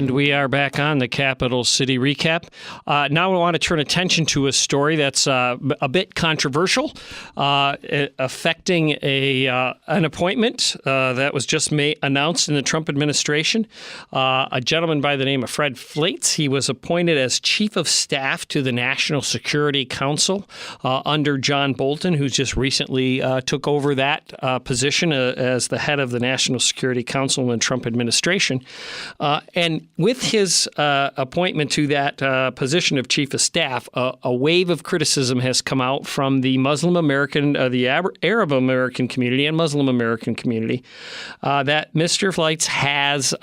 And we are back on the Capital City Recap. Now we want to turn attention to a story that's a bit controversial, affecting an appointment that was just announced in the Trump administration. A gentleman by the name of Fred Fleitz, he was appointed as Chief of Staff to the National Security Council under John Bolton, who just recently took over that position as the head of the National Security Council in the Trump administration. And with his appointment to that position of Chief of Staff, a wave of criticism has come out from the Muslim American, the Arab American community and Muslim American community that Mr. Fleitz has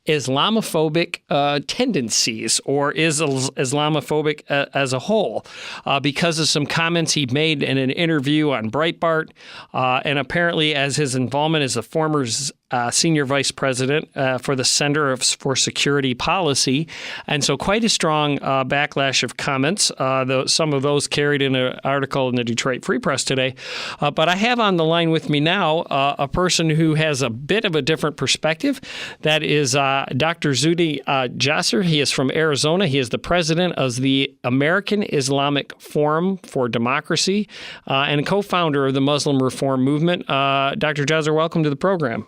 Islamophobic tendencies, or is Islamophobic as a whole, because of some comments he made in an interview on Breitbart, and apparently as his involvement as a former senior vice president for the Center for Security Policy. And so quite a strong backlash of comments, though some of those carried in an article in the Detroit Free Press today. But I have on the line with me now a person who has a bit of a different perspective. That is Dr. Zuhdi Jasser. He is from Arizona. He is the president of the American Islamic Forum for Democracy and co-founder of the Muslim Reform Movement. Dr. Jasser, welcome to the program.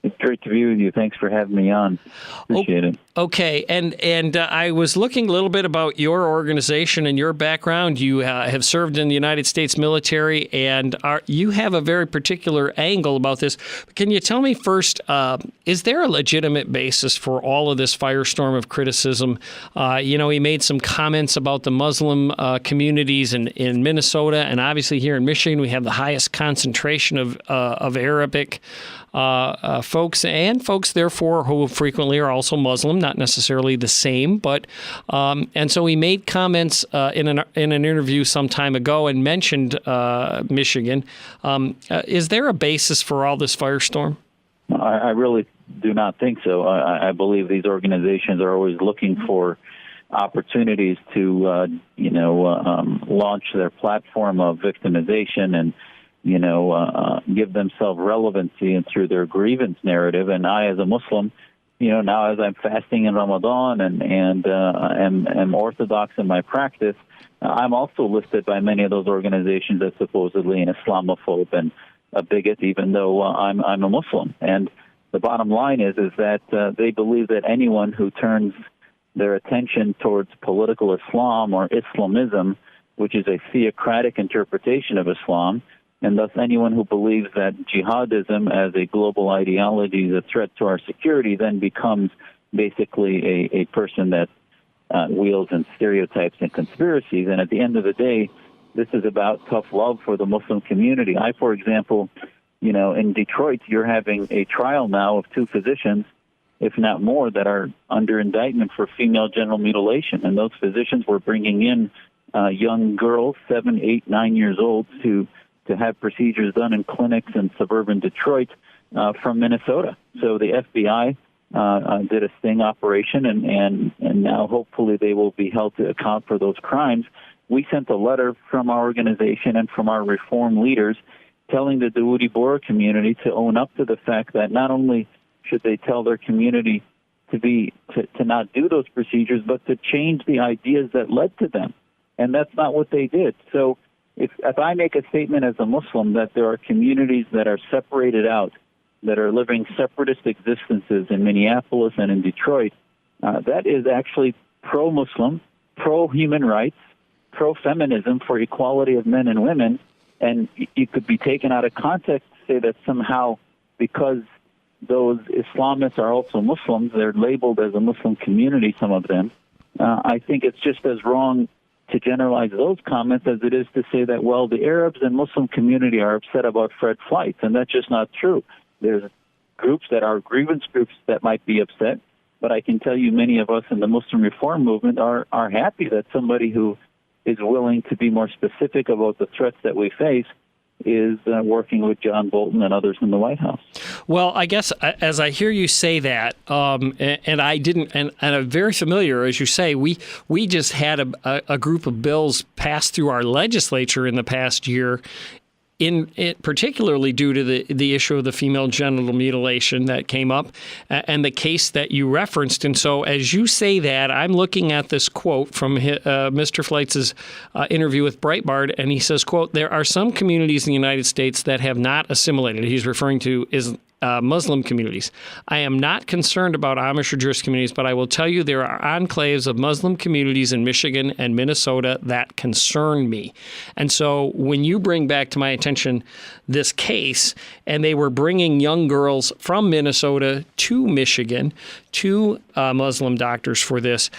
It's great to be with you. Thanks for having me on. Appreciate it. Okay, and I was looking a little bit about your organization and your background. You have served in the United States military, and you have a very particular angle about this. Can you tell me first, is there a legitimate basis for all of this firestorm of criticism? He made some comments about the Muslim communities in Minnesota, and obviously here in Michigan we have the highest concentration of Arabic folks, and folks, therefore, who frequently are also Muslim, not necessarily the same, but and so he made comments in an interview some time ago and mentioned Michigan. Is there a basis for all this firestorm? I really do not think so. I believe these organizations are always looking for opportunities to, launch their platform of victimization and give themselves relevancy and through their grievance narrative. And I, as a Muslim, now as I'm fasting in Ramadan and am orthodox in my practice, I'm also listed by many of those organizations as supposedly an Islamophobe and a bigot, even though I'm a Muslim. And the bottom line is that they believe that anyone who turns their attention towards political Islam or Islamism, which is a theocratic interpretation of Islam, and thus anyone who believes that jihadism as a global ideology is a threat to our security then becomes basically a person that wields in stereotypes and conspiracies. And at the end of the day, this is about tough love for the Muslim community. For example, in Detroit, you're having a trial now of 2 physicians, if not more, that are under indictment for female genital mutilation. And those physicians were bringing in young girls, 7, 8, 9 years old, to have procedures done in clinics in suburban Detroit from Minnesota. So the FBI did a sting operation, and now hopefully they will be held to account for those crimes. We sent a letter from our organization and from our reform leaders telling the Dawoodi Bohra community to own up to the fact that not only should they tell their community to not do those procedures, but to change the ideas that led to them. And that's not what they did. So if I make a statement as a Muslim that there are communities that are separated out, that are living separatist existences in Minneapolis and in Detroit, that is actually pro-Muslim, pro-human rights, pro-feminism for equality of men and women. And you could be taken out of context to say that somehow because those Islamists are also Muslims, they're labeled as a Muslim community, some of them. I think it's just as wrong to generalize those comments as it is to say that, well, the Arabs and Muslim community are upset about Fred Fleitz, and that's just not true. There's groups that are grievance groups that might be upset, but I can tell you many of us in the Muslim Reform Movement are happy that somebody who is willing to be more specific about the threats that we face is working with John Bolton and others in the White House. Well, I guess as I hear you say that, and I didn't, and I'm very familiar, as you say, we just had a group of bills passed through our legislature in the past year particularly due to the issue of the female genital mutilation that came up and the case that you referenced. And so as you say that, I'm looking at this quote from Mr. Fleitz's interview with Breitbart, and he says, quote, "There are some communities in the United States that have not assimilated." He's referring to Muslim communities. "I am not concerned about Amish or Jewish communities, but I will tell you there are enclaves of Muslim communities in Michigan and Minnesota that concern me." And so when you bring back to my attention this case, and they were bringing young girls from Minnesota to Michigan to Muslim doctors for this,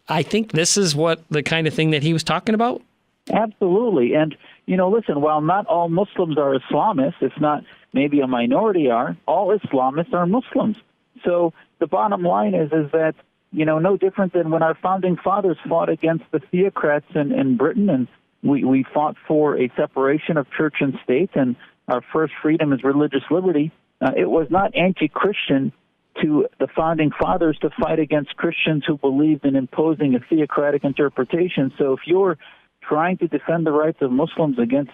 I think this is what the kind of thing that he was talking about. Absolutely. And, listen, while not all Muslims are Islamists, it's not maybe a minority are, all Islamists are Muslims. So the bottom line is that, no different than when our founding fathers fought against the theocrats in Britain, and we fought for a separation of church and state, and our first freedom is religious liberty. It was not anti-Christian to the founding fathers to fight against Christians who believed in imposing a theocratic interpretation. So if you're trying to defend the rights of Muslims against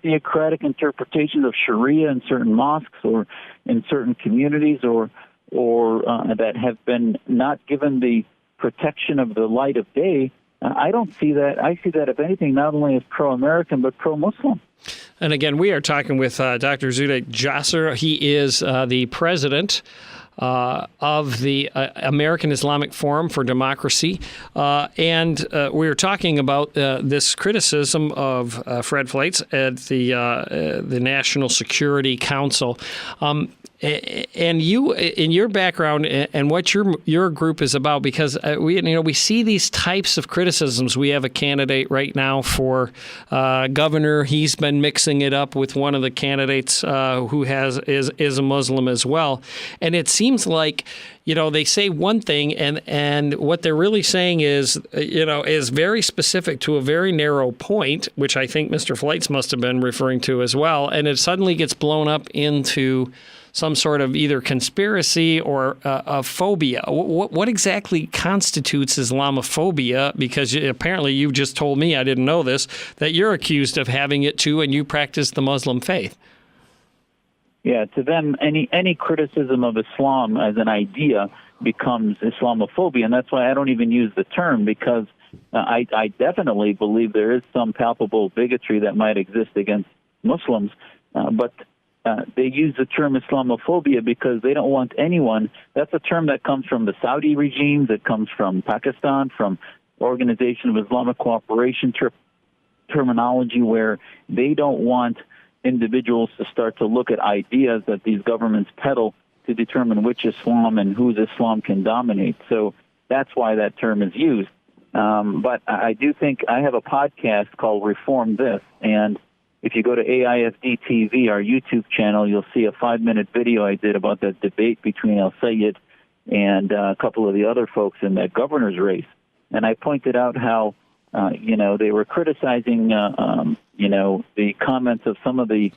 theocratic interpretations of Sharia in certain mosques or in certain communities or that have been not given the protection of the light of day, I don't see that. I see that, if anything, not only as pro-American but pro-Muslim. And again, we are talking with Dr. Zudek Jasser. He is the president of the American Islamic Forum for Democracy. And we were talking about this criticism of Fred Fleitz at the National Security Council. And you, in your background and what your group is about, because we see these types of criticisms. We have a candidate right now for governor. He's been mixing it up with one of the candidates who is a Muslim as well. And it seems like they say one thing, and what they're really saying is very specific to a very narrow point, which I think Mr. Fleitz must have been referring to as well, and it suddenly gets blown up into some sort of either conspiracy or a phobia. What exactly constitutes Islamophobia? Because apparently you just told me, I didn't know this, that you're accused of having it too, and you practice the Muslim faith. Yeah, to them, any criticism of Islam as an idea becomes Islamophobia, and that's why I don't even use the term, because I definitely believe there is some palpable bigotry that might exist against Muslims, but they use the term Islamophobia because they don't want anyone. That's a term that comes from the Saudi regime, that comes from Pakistan, from Organization of Islamic Cooperation terminology, where they don't want individuals to start to look at ideas that these governments peddle to determine which Islam and whose Islam can dominate. So that's why that term is used. But I do think I have a podcast called Reform This, and if you go to AIFD TV, our YouTube channel, you'll see a 5-minute video I did about that debate between Al Sayed and a couple of the other folks in that governor's race. And I pointed out how, they were criticizing, the comments of some of the,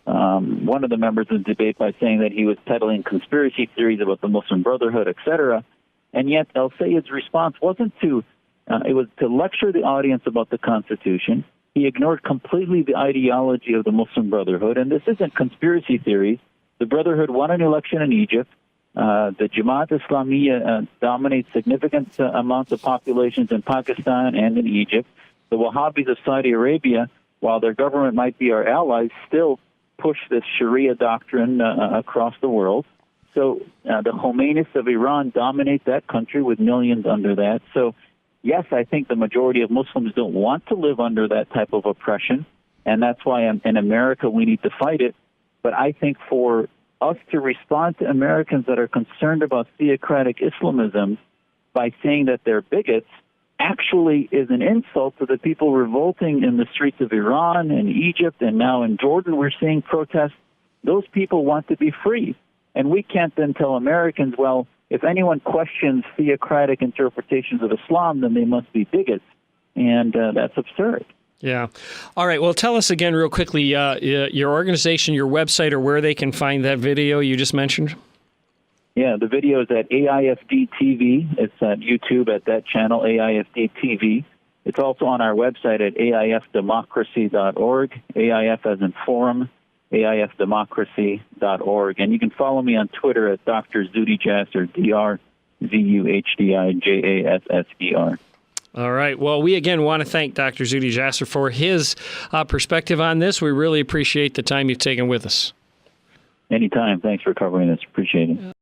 one of the members of the debate by saying that he was peddling conspiracy theories about the Muslim Brotherhood, etc. And yet Al Sayed's response wasn't it was to lecture the audience about the Constitution. He ignored completely the ideology of the Muslim Brotherhood, and this isn't conspiracy theories. The Brotherhood won an election in Egypt. The Jamaat Islamiyya dominates significant amounts of populations in Pakistan and in Egypt. The Wahhabis of Saudi Arabia, while their government might be our allies, still push this Sharia doctrine across the world. So the Khomeinists of Iran dominate that country with millions under that. So yes, I think the majority of Muslims don't want to live under that type of oppression, and that's why in America we need to fight it. But I think for us to respond to Americans that are concerned about theocratic Islamism by saying that they're bigots actually is an insult to the people revolting in the streets of Iran and Egypt, and now in Jordan we're seeing protests. Those people want to be free, and we can't then tell Americans, well, if anyone questions theocratic interpretations of Islam, then they must be bigots. And that's absurd. Yeah. All right. Well, tell us again real quickly, your organization, your website, or where they can find that video you just mentioned. Yeah, the video is at AIFD TV. It's at YouTube at that channel, AIFD TV. It's also on our website at aifdemocracy.org, AIF as in forum, aifdemocracy.org. And you can follow me on Twitter at Dr. Zuhdijasser, DrZuhdijasser. All right. Well, we again want to thank Dr. Zuhdijasser for his perspective on this. We really appreciate the time you've taken with us. Anytime. Thanks for covering this. Appreciate it.